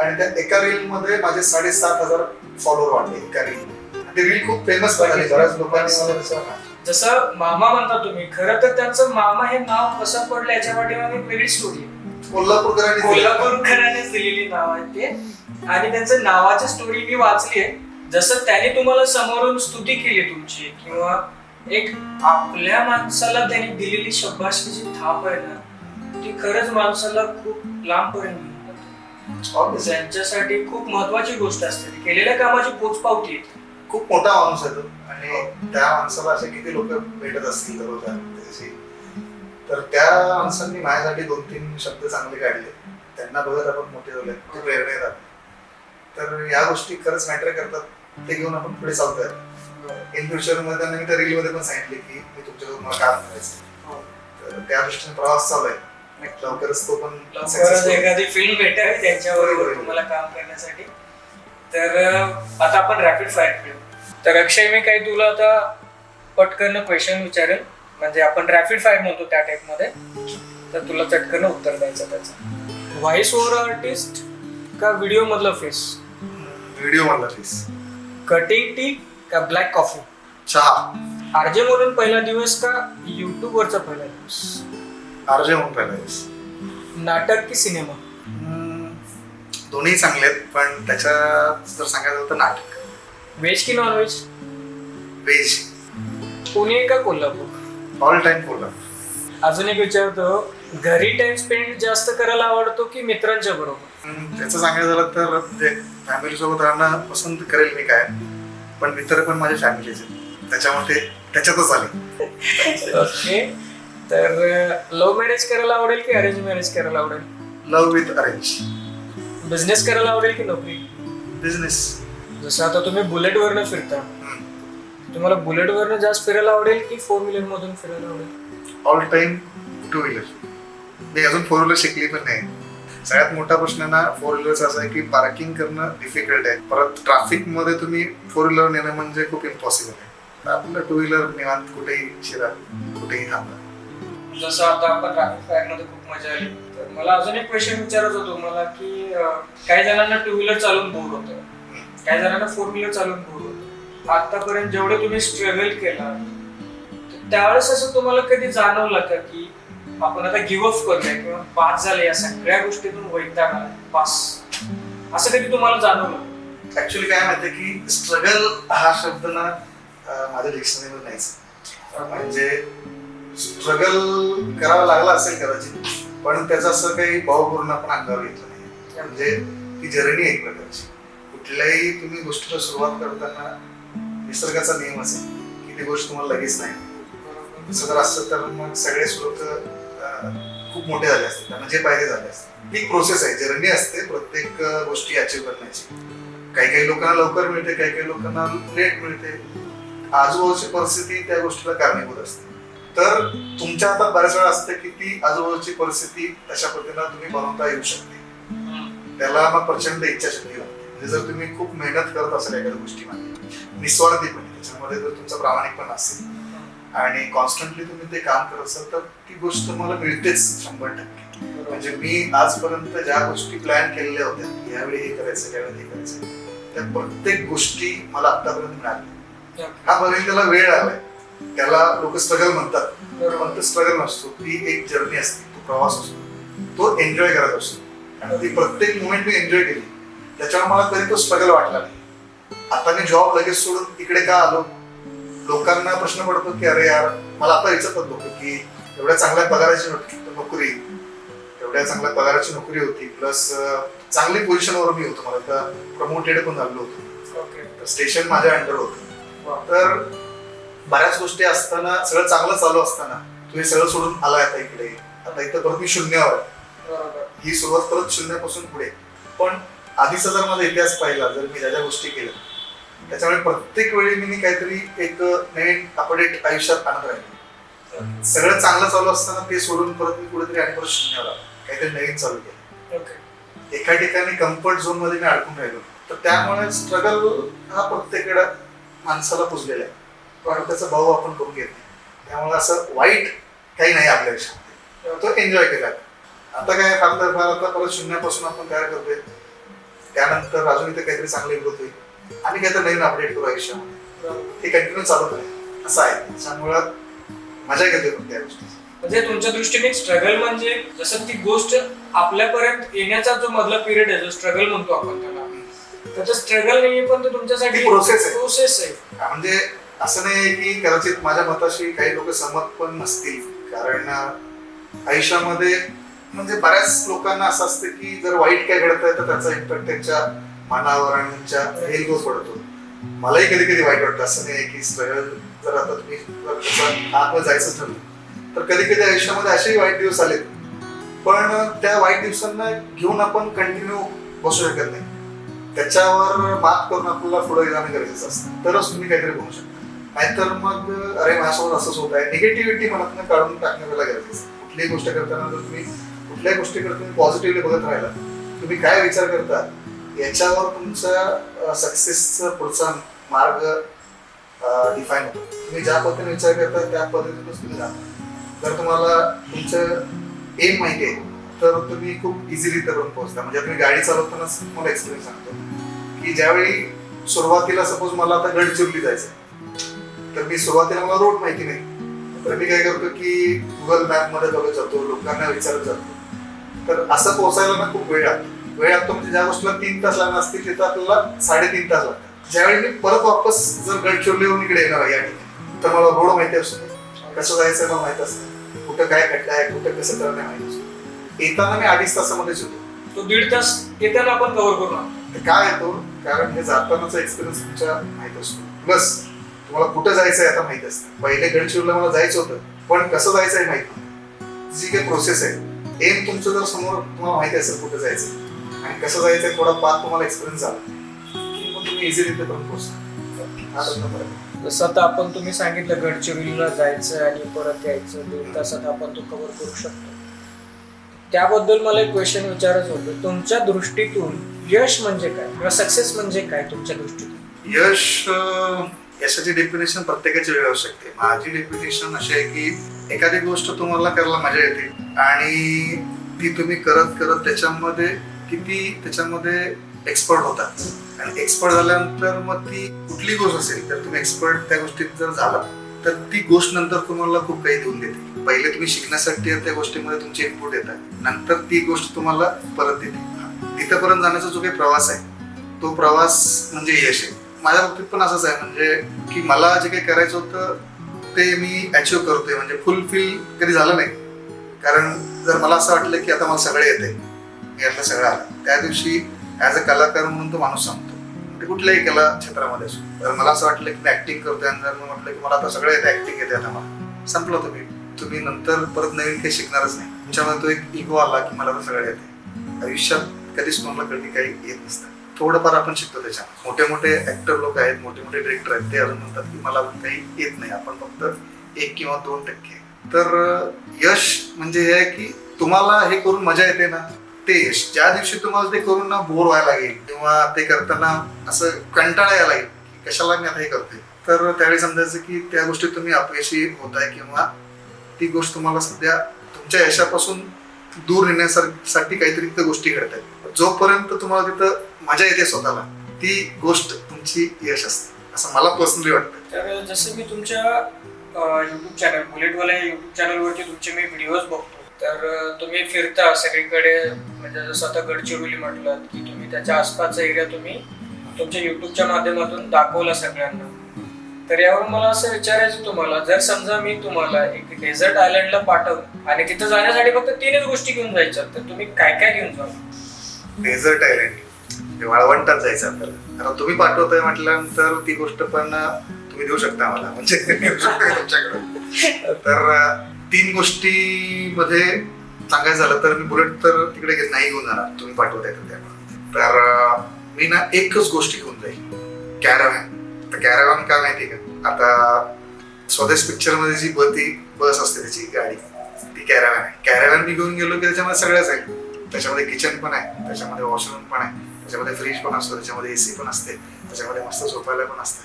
आणि त्या एका रील मध्ये माझे 7,500 फॉलोअर वाढले एका रील. ती रील खूप फेमस झाली, बऱ्याच लोकांनी मला विचारलं. जसं मामा म्हणता तुम्ही, खरं तर त्यांचं मामा हे नाव कसं पडलं याच्या पाठीमागे एक वेगळी स्टोरी आहे. कोल्हापूरकरांनीच दिलेली नाव आहे ते. आणि त्यांचं नावाची स्टोरी मी वाचली आहे. जसं त्याने तुम्हाला समोरून स्तुती केली तुमची किंवा एक आपल्या माणसाला त्यांनी दिलेली शब्बासकीची थाप आहे ना, ती खरंच माणसाला खूप लांबपर्यंत मिळतात. त्यांच्यासाठी खूप महत्वाची गोष्ट असते, ती केलेल्या कामाची पोचपावती येते. खूप मोठा माणूस आहे तो आणि त्या माणसाला असे किती लोक भेटत असतील दररोज त्याच्याशी. तर त्या माणसांनी माझ्यासाठी 2-3 शब्द चांगले काढले त्यांना बघत आपण मोठे झाले, ते प्रेरणा येतात. तर या गोष्टी खरंच मॅटर करतात, ते घेऊन आपण पुढे चालतोय. इन फ्युचर मध्ये त्यांना मी त्या रील मध्ये पण सांगितले की मी तुमच्यासोबत मला काम करायचं, तर त्या दृष्टीने प्रवास चालू आहे. लवकरच तो पण लवकरच एखादी फिल्म भेटेल त्यांच्याबरोबर तुम्हाला काम करण्यासाठी. तर आता आपण रॅपिड फायर खेळू. तर अक्षय, मी काही तुला आता पटकन क्वेश्चन विचारेल, म्हणजे आपण रॅपिड फायर म्हणतो त्या टाइप मध्ये. तर तुला चटकन उत्तर द्यायचं त्याचं. व्हॉइस ओव्हर आर्टिस्ट का व्हिडिओ मधला फेस? व्हिडिओ मधला फेस. कटिंग टी का ब्लॅक कॉफी? चहा. आरजे म्हणून पहिला दिवस का युट्यूब वरचा पहिला दिवस? आरजे म्हणून पहिला दिवस. नाटक की सिनेमा? दोन्ही चांगले आहेत, पण त्याच्यात जर सांगायचं तर नाटक. व्हेज की नॉन व्हेज? व्हेज. पुणे का कोल्हापूर? All time Kolhapur. अजून एक विचारतो, घरी टाइम स्पेंड जास्त करायला आवडतो की मित्रांच्या बरोबर? त्याचं सांगायचं झालं तर म्हणजे फॅमिली सोबत राहणं पसंत करेल मी काय, पण मित्र पण माझ्या फॅमिलीचे, त्याच्यामध्ये त्याच्यातच आले. ओके. तर लव्ह मॅरेज करायला आवडेल की अरेंज मॅरेज करायला आवडेल? Love with arrange. बिझनेस करायला आवडेल की नोकरी? बिझनेस. जसं आता तुम्ही बुलेट वरनं फिरता, तुम्हाला बुलेट वरनं जास्त फिरायला आवडेल की 4 व्हीलर मधून फिरायला आवडेल? All time 2 wheeler. मी अजून 4 व्हीलर शिकली पण नाही. सगळ्यात मोठा प्रश्न ना 4 व्हीलरचा असा आहे की पार्किंग करणं डिफिकल्ट आहे, परत ट्रॅफिक मध्ये तुम्ही 4 व्हीलर नेणं म्हणजे खूप इम्पॉसिबल आहे. आपलं 2 व्हीलर निवांत कुठेही शिरा, कुठेही थांबा. जसं आता आपण रॅपिड फायर मध्ये खूप मजा आली, तर मला अजून एक क्वेश्चन विचारत होतो मला की काही जणांना 2 व्हीलर चालून बोर होतं, काही जणांना 4 व्हीलर चालून बोर होतं. आतापर्यंत जेवढे तुम्ही स्ट्रगल केला, त्यावेळेस असं तुम्हाला कधी जाणवलं का की आपण आता गिव्ह अप करूया किंवा पास झाले, या सगळ्या गोष्टीतून वैताग आला, पास, असं कधी तुम्हाला जाणवलं? ऍक्च्युली काय माहितीये की स्ट्रगल हा शब्द ना माझ्या डिक्शनरीमध्ये नाहीच. म्हणजे स्ट्रगल करावा लागला असेल कदाचित, पण त्याचं असं काही भावपूर्ण आपण अंगावर घेतलं नाही. म्हणजे ती जर्नी एक प्रकारची. कुठल्याही तुम्ही गोष्टीला सुरुवात करताना निसर्गाचा नियम असेल की ती गोष्ट तुम्हाला लगेच नाही. तसं जर असतं तर मग सगळे स्रोत खूप मोठे झाले असते, त्यांना जे पाहिजे झाले असते. ती प्रोसेस आहे, जर्नी असते प्रत्येक गोष्टी अचीव्ह करण्याची. काही काही लोकांना लवकर मिळते, काही काही लोकांना लेट मिळते. आजूबाजूची परिस्थिती त्या गोष्टीला कारणीभूत असते. तर तुमच्या हातात बऱ्याच वेळा असते की ती आजूबाजूची परिस्थिती तशा पद्धतीनं तुम्ही बनवता येऊ शकते. त्याला मग प्रचंड इच्छाशक्ती लागते. म्हणजे जर तुम्ही खूप मेहनत करत असाल एखाद्या गोष्टीमध्ये, निस्वार्थीपणे, त्याच्यामध्ये जर तुमचा प्रामाणिकपणा असेल आणि कॉन्स्टंटली तुम्ही ते काम करत असाल, तर ती गोष्ट तुम्हाला मिळतेच 100%. म्हणजे मी आजपर्यंत ज्या गोष्टी प्लॅन केलेल्या होत्या, यावेळी हे करायचं, त्यावेळी हे करायचं, त्या प्रत्येक गोष्टी मला आतापर्यंत मिळाल्या. हा बरेच त्याला वेळ लागलाय, त्याला लोक स्ट्रगल म्हणतात, पण तो स्ट्रगल नसतो, ती एक जर्नी असते, तो प्रवास असतो, तो एन्जॉय करत असतो. आणि ती प्रत्येक मुमेंट मी एन्जॉय केली, त्याच्यामुळे मला कधी तो स्ट्रगल वाटला नाही. आता मी जॉब लगेच सोडून इकडे का आलो, लोकांना प्रश्न पडतो की अरे यार, मला आता विचारतात लोक की एवढ्या चांगल्या पगाराची नोकरी, एवढ्या चांगल्या पगाराची नोकरी होती, प्लस चांगली पोझिशनवर मी होतो, मला आता प्रमोटेड पण झालो होतो, स्टेशन माझ्या अंडर होतं. तर बऱ्याच गोष्टी असताना, सगळं चांगलं चालू असताना तुम्ही सगळं सोडून आलाय आता इकडे, आता इथं परत मी शून्यावर आहे, ही सुरुवात परत शून्यापासून पुढे. पण आधीचा जर माझा इतिहास पाहिला, जर मी ज्या ज्या गोष्टी केल्या, त्याच्यामुळे प्रत्येक वेळी मी काहीतरी एक नवीन अपडेट आयुष्यात आणत राहिलो. सगळं चांगलं चालू असताना ते सोडून परत मी कुठेतरी आणि परत शून्यावर आलो, काहीतरी नवीन चालू केलं. एका ठिकाणी कम्फर्ट झोन मध्ये मी अडकून राहिलो. तर त्यामुळे स्ट्रगल हा प्रत्येकडे माणसाला पुजलेला आहे, पण त्याचा भाव आपण करून घेत नाही. त्यामुळे असं वाईट काही नाही आपल्या आयुष्यामध्ये, तो एन्जॉय केला. आता काय फार तर फार आता परत शून्यापासून आपण तयार करतोय, त्यानंतर अजून इथे काहीतरी चांगली ग्रोथ होईल आणि काहीतरी नवीन अपडेट करू आयुष्यामध्ये, हे कंटिन्यू चालत आहे, असं आहे. त्यामुळं मजा घेतोय पण त्या गोष्टी. म्हणजे तुमच्या दृष्टीने स्ट्रगल म्हणजे जसं ती गोष्ट आपल्यापर्यंत येण्याचा जो मधला पिरियड आहे, जो स्ट्रगल म्हणतो आपण त्याला, त्याचं स्ट्रगल नाही, पण तो तुमच्यासाठी प्रोसेस आहे. म्हणजे असं नाही की कदाचित माझ्या मताशी काही लोक सहमत पण नसतील, कारण आयुष्यामध्ये म्हणजे बऱ्याच लोकांना असं असतं की जर वाईट काय घडत आहे तर त्याचा इम्पॅक्ट त्यांच्या मनावर आणि त्यांच्या हेल्थवर पडतो. मलाही कधी कधी वाईट वाटतं. असं नाही की स्ट्रगल जर आता तुम्ही आतमध्ये जायचं ठरलं तर कधी कधी आयुष्यामध्ये असेही वाईट दिवस आले पण त्या वाईट दिवसांना घेऊन आपण कंटिन्यू बसू शकत नाही. त्याच्यावर मात करून आपल्याला पुढे जाणं गरजेचं असतं, तरच तुम्ही काहीतरी बनवू शकता. नाहीतर मग अरे माझ्यासोबत असंच होत आहे, निगेटिव्हिटी मनातून काढून टाकणं आपल्याला गरजेचं आहे. कुठलीही गोष्ट करताना जर तुम्ही कुठल्याही गोष्टीकडे तुम्ही पॉझिटिव्हली बघत राहिला, तुम्ही काय विचार करता याच्यावर तुमचा सक्सेसचा पुढचा मार्ग डिफाईन होतो. तुम्ही ज्या पद्धतीने विचार करता त्या पद्धतीनेच तुम्ही जाता. जर तुम्हाला तुमचं एम माहिती आहे तर तुम्ही खूप इझिली त्यापर्यंत पोहोचता. म्हणजे तुम्ही गाडी चालवतानाच मला एक्सपिरियन्स सांगतो की ज्यावेळी सुरुवातीला सपोज मला आता गडचिरोली जायचं तर मी सुरुवातीला मला रोड माहिती नाही, तर मी काय करतो की गुगल मॅप मध्ये बघत जातो, लोकांना विचारत जातो. तर असं पोहोचायला ना खूप वेळ लागतो. म्हणजे ज्या गोष्टीला 3 तास लागणार असतील तिथं आपल्याला 3.5 तास लागतात. ज्यावेळी मी परत वापस जर गडचिरोलीहून इकडे येणार या ठिकाणी तर मला रोड माहिती असतो, कसं जायचं मला माहित असतं, कुठं काय खड्डा आहे, कुठं कसं करणं माहिती असतं. येताना मी 2.5 तासामध्येच येतो. तो 1.5 तास येताना आपण कव्हर करू तर काय येतो कारण हे जातानाचा एक्सपिरियन्स तुमच्या माहित असतो, प्लस तुम्हाला कुठं जायचंय आता माहित असतं. पहिले गडचिरोलीला मला जायचं होतं पण कसं जायचं आहे माहित नव्हतं. जी काही प्रोसेस आहे एम तुमचं जर समोर तुम्हाला माहिती असेल कुठं जायचं आणि कसं जायचंय, थोडा पाथ तुम्हाला एक्सपिरियन्स झाला की मग तुम्ही इझिली ते पण पोहोचता. जसं आता तुम्ही सांगितलं गडचिरोलीला जायचं आणि परत यायचं 1.5 तासात आपण तो कव्हर करू शकतो. त्याबद्दल मला एक क्वेश्चन विचारायचं होतं. तुमच्या दृष्टीतून यश म्हणजे काय किंवा सक्सेस म्हणजे काय तुमच्या दृष्टीतून? यशाची डेफिनेशन प्रत्येकाची वेगळी असू शकते. माझी डेफिनेशन अशी आहे की एखादी गोष्ट तुम्हाला करायला मजा येते आणि ती तुम्ही करत करत त्याच्यामध्ये एक्सपर्ट होतात. आणि एक्सपर्ट झाल्यानंतर मग ती कुठली गोष्ट असेल तर तुम्ही एक्सपर्ट त्या गोष्टीत जर झाला तर ती गोष्ट नंतर तुम्हाला खूप काही देऊन देते. पहिले तुम्ही शिकण्यासाठी त्या गोष्टीमध्ये तुमचे इनपुट येतात, नंतर ती गोष्ट तुम्हाला परत देते. तिथपर्यंत जाण्याचा जो काही प्रवास आहे तो प्रवास म्हणजे यश आहे. माझ्या बाबतीत पण असंच आहे, म्हणजे की मला जे काही करायचं होतं ते मी अचीव्ह करतोय, म्हणजे फुलफिल कधी झालं नाही. कारण जर मला असं वाटलं की आता मला सगळं येतंय, यातलं सगळं आलं, त्या दिवशी ॲज अ कलाकार म्हणून तो माणूस सांगतो, ते कुठल्याही कला क्षेत्रामध्ये असो. तर मला असं वाटलं की मी ऍक्टिंग करतोय आणि जर मी म्हटलं की मला आता सगळं येतं, ऍक्टिंग येते, आता मला संपलं. तुम्ही नंतर परत नवीन काही शिकणारच नाही. तुमच्यामध्ये तो एक इगो आला की मला तर सगळं येते. आयुष्यात कधीच तुम्हाला कधी काही येत नसतं. थोडंफार आपण शिकतो त्याच्या. मोठे मोठे ऍक्टर लोक आहेत, मोठे मोठे डिरेक्टर आहेत, ते अजून म्हणतात की मला काही येत नाही, आपण फक्त 1 किंवा 2%. तर यश म्हणजे हे आहे की तुम्हाला हे करून मजा येते ना, ते यश. ज्या दिवशी तुम्हाला ते करून ना बोर व्हायला लागेल किंवा ते करताना असं कंटाळा यायला लागेल की कशाला मी आता हे करतोय, तर त्यावेळी समजायचं की त्या गोष्टीत तुम्ही अपयशी होताय किंवा ती गोष्ट तुम्हाला सध्या तुमच्या यशापासून दूर नेण्यासाठी काहीतरी तिथं गोष्टी घडत आहेत. जोपर्यंत तुम्हाला तिथं मजा येते स्वतःला, ती गोष्ट तुमची यश असते, असं मला पर्सनली वाटतं. तर जसं मी तुमच्या युट्यूब चॅनल बुलेटवाला युट्यूब चॅनलवरती तुमचे मी व्हिडिओज बघतो, तर तुम्ही फिरता सगळीकडे. म्हणजे जसं आता गडचिरोली म्हटलं की तुम्ही त्याच्या आसपासचा एरिया तुम्ही तुमच्या युट्यूबच्या माध्यमातून दाखवला सगळ्यांना. तर यावर मला असं विचारायचं तुम्हाला, जर समजा मी तुम्हाला एक डेझर्ट आयलंडला पाठवलं आणि तिथं जाण्यासाठी फक्त 3च गोष्टी घेऊन जायच्या, तर तुम्ही काय काय घेऊन जाल? डेझर्ट आयलंड वाळवंटात जायचं आपल्याला. आता तुम्ही पाठवताय म्हटल्यानंतर ती गोष्ट पण तुम्ही देऊ शकता मला, म्हणजे तुमच्याकडे. तर 3 गोष्टीमध्ये सांगायचं झालं तर मी बुलेट तर तिकडे नाही घेऊन जाणार, तुम्ही पाठवताय त्यामुळे. तर मी ना एकच गोष्टी घेऊन जाईल, कॅराव्हॅन. तर कॅराव्हॅन का माहिती का, आता स्वदेश पिक्चर मध्ये जी बस असते त्याची गाडी, ती कॅराव्हॅन आहे. कॅराव्हॅन मी घेऊन गेलो की त्याच्यामध्ये सगळ्याच आहे. त्याच्यामध्ये किचन पण आहे, त्याच्यामध्ये वॉशरूम पण आहे, त्याच्यामध्ये फ्रीज पण असतो, त्याच्यामध्ये एसी पण असते, त्याच्यामध्ये मस्त झोपायला पण असतं.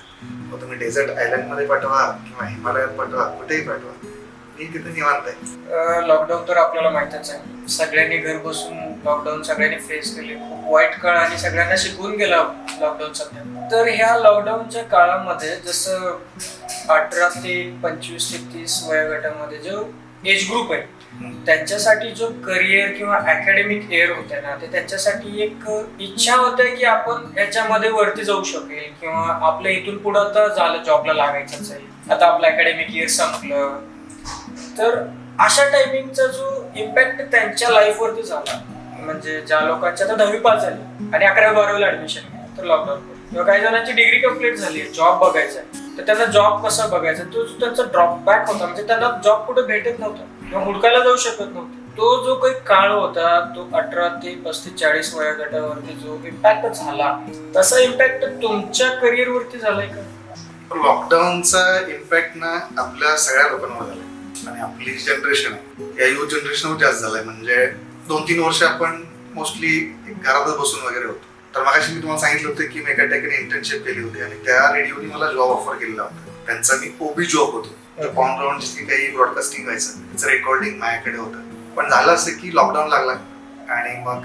मग तुम्ही डेझर्ट आयलंड मध्ये पाठवा किंवा हिमालयात पाठवा, कुठेही पाठवा, मी तिथे निवांत आहे. लॉकडाऊन तर आपल्याला माहितच आहे, सगळ्यांनी घर बसून लॉकडाऊन सगळ्यांनी फेस केले. खूप वाईट काळ आणि सगळ्यांना शिकवून गेला लॉकडाऊन सध्या. तर ह्या लॉकडाऊनच्या काळामध्ये जसं 18 ते 25 ते 30 वयोगटामध्ये जो एज ग्रुप आहे त्यांच्यासाठी जो करिअर किंवा अकॅडमिक एअर होते ना, ते त्यांच्यासाठी एक इच्छा होते की आपण याच्यामध्ये वरती जाऊ शकेल किंवा आपल्या इथून पुढे आता झालं जॉबला लागायचंच आहे, आता आपलं अकॅडमिक इयर संपलं. तर अशा टायमिंगचा जो इम्पॅक्ट त्यांच्या लाईफवरती झाला, म्हणजे ज्या लोकांची आता 10वी पास झाली आणि 11वी-12वीला ऍडमिशन घेतलं तर लॉकडाऊन, किंवा काही जणांची डिग्री कंप्लीट झाली, जॉब बघायचा आहे, तर त्यांना जॉब कसा बघायचा, तो त्यांचा ड्रॉपबॅक होता. म्हणजे त्यांना जॉब कुठे भेटत नव्हता किंवा हुडकायला जाऊ शकत नव्हते. तो जो काही काळ होता तो 18 ते 35-40 वयोगटावरती जो इम्पॅक्ट झाला तसा इम्पॅक्ट तुमच्या करिअर वरती झालाय का? लॉकडाऊनचा इम्पॅक्ट ना आपल्या सगळ्या लोकांवर झालाय आणि आपली जी जनरेशन आहे या युथ जनरेशनवर जास्त झालाय. म्हणजे 2-3 वर्ष आपण मोस्टली घरातच बसून वगैरे होतो. तर मगाशी मी तुम्हाला सांगितलं होतं की मी एका ठिकाणी इंटर्नशिप केली होती आणि त्या रेडिओने मला जॉब ऑफर केलेला होता. त्यांचा मी ओबी जॉब होतो. ऑन ग्राउंड जे काही ब्रॉडकास्टिंग व्हायचं त्याचं रेकॉर्डिंग माझ्याकडे होतं. पण झालं असं की लॉकडाऊन लागला आणि मग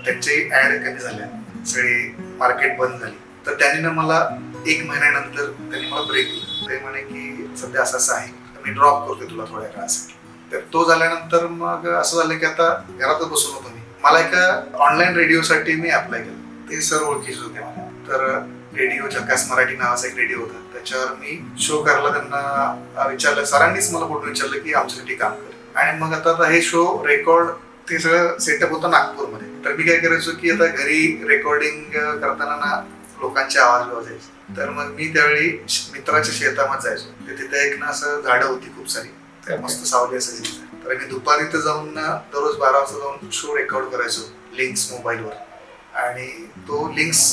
त्यांचे ऍड कमी झाल्या, सगळी मार्केट बंद झाली. तर त्यांनी ना मला 1 महिन्यानंतर त्यांनी मला ब्रेक दिला. ते म्हणे की सध्या असं असं आहे, मी ड्रॉप करतोय तुला थोड्या काळासाठी. तर तो झाल्यानंतर मग असं झालं की आता घरातच बसून होतो मी. मला एका ऑनलाईन रेडिओसाठी मी अप्लाय केलं. ते सर ओळखीचे होते मला. तर रेडिओ झकास मराठी नावाचा एक रेडिओ होता, त्याच्यावर मी शो करायला त्यांना विचारलं. सरांनीच मला बोलून विचारलं की आमच्यासाठी काम कर. आणि मग आता हे शो रेकॉर्ड ते सगळं सेटअप होतं नागपूरमध्ये. तर मी काय करायचो की आता घरी रेकॉर्डिंग करताना ना लोकांचे आवाज वाजायचे. तर मग मी त्यावेळी मित्राच्या शेतामध्ये जायचो. तिथे एक ना असं झाडं होती खूप सारी, तर मस्त सावली असायची. तर मी दुपारी इथं जाऊन ना दररोज 12 वाजता जाऊन शो रेकॉर्ड करायचो लिंक्स मोबाईलवर आणि तो लिंक्स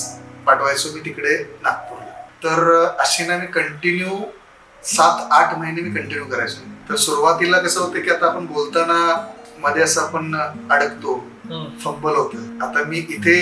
पाठवायचो मी तिकडे नागपूरला. तर अशी ना मी कंटिन्यू 7-8 महिने मी कंटिन्यू करायचो. तर सुरुवातीला कसं होतं की आता आपण बोलताना मध्ये असं आपण अडकतो, फंबल होतं. आता मी इथे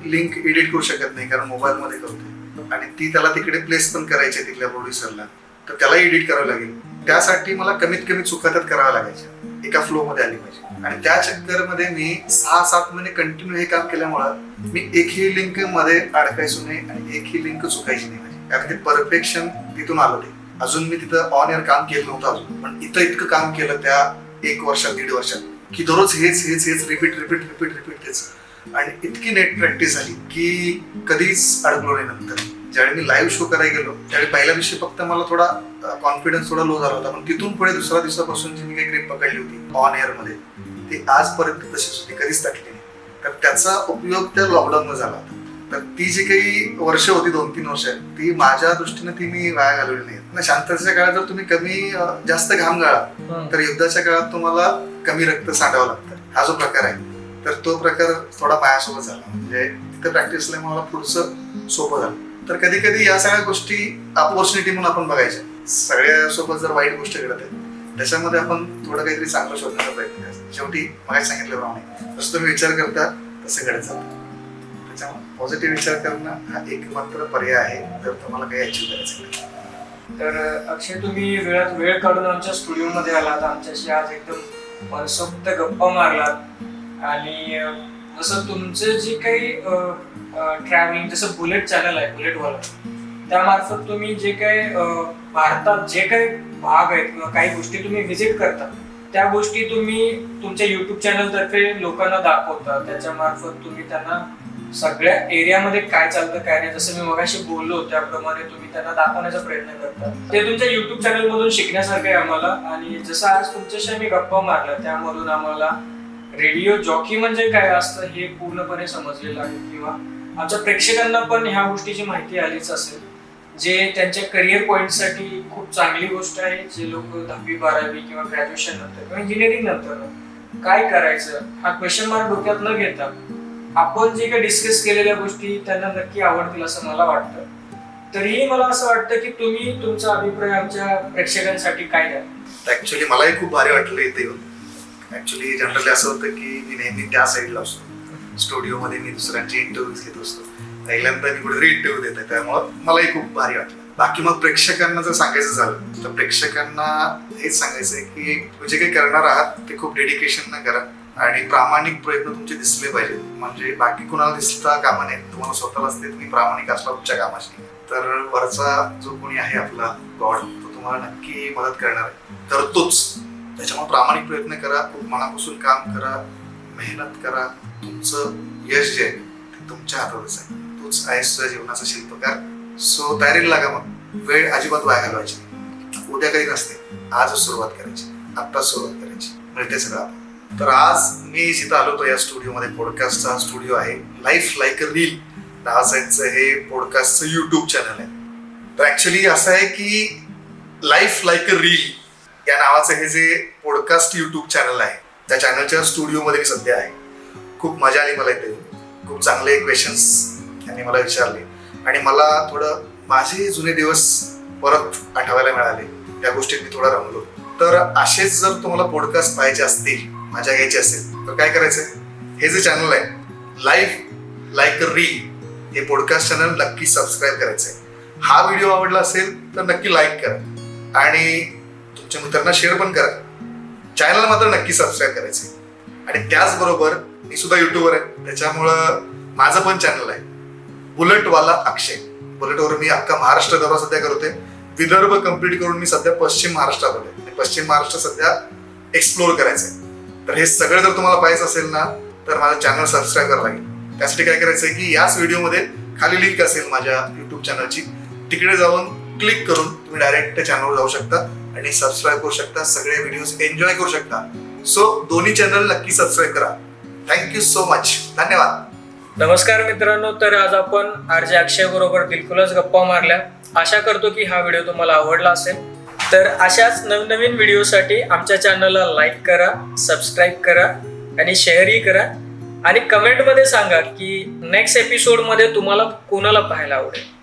लिंक एडिट करू शकत नाही कारण मोबाईल मध्ये करतोय आणि ती त्याला तिकडे प्लेस पण करायची आहे तिथल्या प्रोड्युसरला. तर त्याला एडिट करावं लागेल. त्यासाठी मला कमीत कमी चुका त्यात कराव्या लागायच्या, एका फ्लो मध्ये आली पाहिजे. आणि त्या चक्करमध्ये मी 6-7 महिने कंटिन्यू हे काम केल्यामुळं मी एकही लिंक मध्ये अडकायचो नाही आणि एकही लिंक चुकायची नाही माझी. कारण ते परफेक्शन तिथून आलं. ते अजून मी तिथं ऑन एअर काम केलं नव्हतं अजून, पण इथं इतकं काम केलं त्या 1 वर्षात 1.5 वर्षात की दररोज हेच रिपीट तेच. आणि इतकी नेट प्रॅक्टिस झाली की कधीच अडकलो नाही. नंतर ज्यावेळी मी लाईव्ह शो करायला गेलो त्यावेळी पहिल्या दिवशी फक्त मला थोडा कॉन्फिडन्स थोडा लो झाला होता, पण तिथून पुढे दुसऱ्या दिवसापासून जी मी काही ग्रीप पकडली होती ऑन एअर मध्ये ती आजपर्यंत तशीच होती, कधीच टाकली नाही. तर त्याचा उपयोग त्या लॉकडाऊन मध्ये झाला होता. तर ती जी काही वर्ष होती 2-3 वर्ष ती माझ्या दृष्टीने ती मी वाया घालवली नाही. शांततेच्या काळात जर तुम्ही कमी जास्त घाम गाळा तर युद्धाच्या काळात तुम्हाला कमी रक्त सांडावं लागतं. हा जो प्रकार आहे तर तो प्रकार थोडा माझ्यासोबत झाला. म्हणजे तिथं प्रॅक्टिस मला पुढचं सोपं झालं. तर कधी कधी या सगळ्या गोष्टी अपॉर्च्युनिटी म्हणून आपण बघायच्या. सगळ्यासोबत जर वाईट गोष्ट घडत आहे त्याच्यामध्ये आपण थोडं काहीतरी चांगलं शोधण्याचा प्रयत्न करायचा. शेवटी मला सांगितल्याप्रमाणे जसं तुम्ही विचार करता तसं घडत जातं. त्याच्यामुळे पॉझिटिव्ह विचार करणं हा एक मात्र पर्याय आहे जर तुम्हाला काही अचीव करायचं असेल. तर अक्षय, तुम्ही वेळात वेळ काढून आमच्या स्टुडिओमध्ये आलात, आमच्याशी आज एकदम मनसोक्त गप्पा मारलात. आणि जसं तुमचं जे काही ट्रॅव्हलिंग, जसं बुलेट चॅनल आहे बुलेटवाला, त्यामार्फत तुम्ही जे काही भारतात जे काही भाग आहेत किंवा काही गोष्टी तुम्ही व्हिजिट करता त्या गोष्टी तुम्ही तुमच्या युट्यूब चॅनल तर्फे लोकांना दाखवता. त्याच्या मार्फत तुम्ही त्यांना सगळ्या एरियामध्ये काय चालतं काय नाही, जसं मी मगाशी बोललो त्याप्रमाणे तुम्ही त्यांना दाखवण्याचा प्रयत्न करता. ते तुमच्या युट्यूब चॅनल मधून शिकण्यासारखं आहे आम्हाला. आणि जसं आज तुमच्याशी आम्ही गप्पा मारला त्यामधून आम्हाला रेडिओ जॉकी म्हणजे काय असतं हे पूर्णपणे समजलेलं आहे. किंवा आमच्या प्रेक्षकांना पण ह्या गोष्टीची माहिती आलीच असेल, जे त्यांच्या करिअर पॉईंटसाठी खूप चांगली गोष्ट आहे. जे लोक 10वी 12वी किंवा ग्रॅज्युएशन नंतर किंवा इंजिनिअरिंग नंतर काय करायचं हा क्वेश्चन मार्क डोक्यात न घेता आपण जे काही डिस्कस केलेल्या गोष्टी त्यांना नक्की आवडतील असं मला वाटतं. तरीही मला असं वाटतं की तुम्ही तुमचा अभिप्राय आमच्या प्रेक्षकांसाठी काय द्या. ऍक्च्युली मलाही खूप भारी वाटलं इथे येऊन. ऍक्च्युली जनरली असं होतं की मी नेहमी त्या साईडला असतो, स्टुडिओमध्ये मी दुसऱ्यांचे इंटरव्ह्यूज घेत असतो. पहिल्यांदा मी कुठेतरी इंटरव्ह्यू देत आहे, त्यामुळं मलाही खूप भारी वाटलं. बाकी मग प्रेक्षकांना जर सांगायचं झालं तर प्रेक्षकांना हेच सांगायचं आहे की तुम्ही जे काही करणार आहात ते खूप डेडिकेशन न करा आणि प्रामाणिक प्रयत्न तुमचे दिसले पाहिजेत. म्हणजे बाकी कुणाला दिसता कामा नये, तुम्हाला स्वतःलाच ते तुम्ही प्रामाणिक असला तुमच्या कामाशी. तर वरचा जो कोणी आहे आपला गॉड तो तुम्हाला नक्की मदत करणार आहे, करतोच. त्याच्यामुळे प्रामाणिक प्रयत्न करा, खूप मनापासून काम करा, मेहनत करा. तुमचं यश जे आहे ते तुमच्या हातातच आहे. तूच आहेस तुझ्या जीवनाचा शिल्पकार. सो तयारीला लागा. मग वेळ अजिबात वाया घालवायची नाही. उद्या काही नसते, आजच सुरुवात करायची, आत्ताच सुरुवात करायची, मिळते सगळं. तर आज मी जिथं आलो होतो या स्टुडिओमध्ये, पॉडकास्टचा स्टुडिओ आहे. लाईफ लाईक अ रील नावाचं हे पॉडकास्टचं युट्यूब चॅनल आहे. तर ऍक्च्युली असं आहे की लाईफ लाईक अ रील या नावाचं हे जे पॉडकास्ट युट्यूब चॅनल आहे त्या चॅनलच्या स्टुडिओमध्ये मी सध्या आहे. खूप मजा आली मला इथे. खूप चांगले क्वेश्चन्स त्यांनी मला विचारले आणि मला थोडं माझे जुने दिवस परत आठवायला मिळाले. त्या गोष्टीत मी थोडा रमलो. तर असेच जर तुम्हाला पॉडकास्ट पाहायचे असतील, मजा घ्यायची असेल तर काय करायचंय, हे जे चॅनल आहे लाईफ लाईक अ रील, हे पॉडकास्ट चॅनल नक्की सबस्क्राईब करायचंय. हा व्हिडिओ आवडला असेल तर नक्की लाईक करा आणि तुमच्या मित्रांना शेअर पण करा. चॅनल मात्र नक्की सबस्क्राईब करायचे. आणि त्याचबरोबर मी सुद्धा युट्यूबर आहे, त्याच्यामुळं माझं पण चॅनल आहे बुलेटवाला अक्षय. बुलेटवर मी अख्खा महाराष्ट्र दौरा सध्या करतोय. विदर्भ कंप्लीट करून मी सध्या पश्चिम महाराष्ट्रात आलोय. पश्चिम महाराष्ट्र सध्या एक्सप्लोर करायचंय. तर हे सगळं जर तुम्हाला पाहायचं असेल ना तर माझं चॅनल सबस्क्राईब करावं लागेल. त्यासाठी काय करायचंय की याच व्हिडिओमध्ये खाली लिंक असेल माझ्या युट्यूब चॅनलची, तिकडे जाऊन क्लिक करून तुम्ही डायरेक्ट चॅनलवर जाऊ शकता आणि सबस्क्राईब करू शकता. सगळे व्हिडिओज एन्जॉय करू शकता. सो दोन्ही चॅनल नक्की सबस्क्राईब करा. Thank you so much. धन्यवाद. नमस्कार मित्रांनो, तर आज आपण आरजे अक्षय बरोबर बिलकुलच गप्पा मारल्या. आशा करतो की हा व्हिडिओ तुम्हाला आवडला असेल. तर अशाच नवनवीन व्हिडिओसाठी आमच्या चॅनलला लाईक करा, सबस्क्राईब करा आणि शेअरही करा. आणि कमेंटमध्ये सांगा की नेक्स्ट एपिसोडमध्ये तुम्हाला कोणाला पाहायला आवडेल.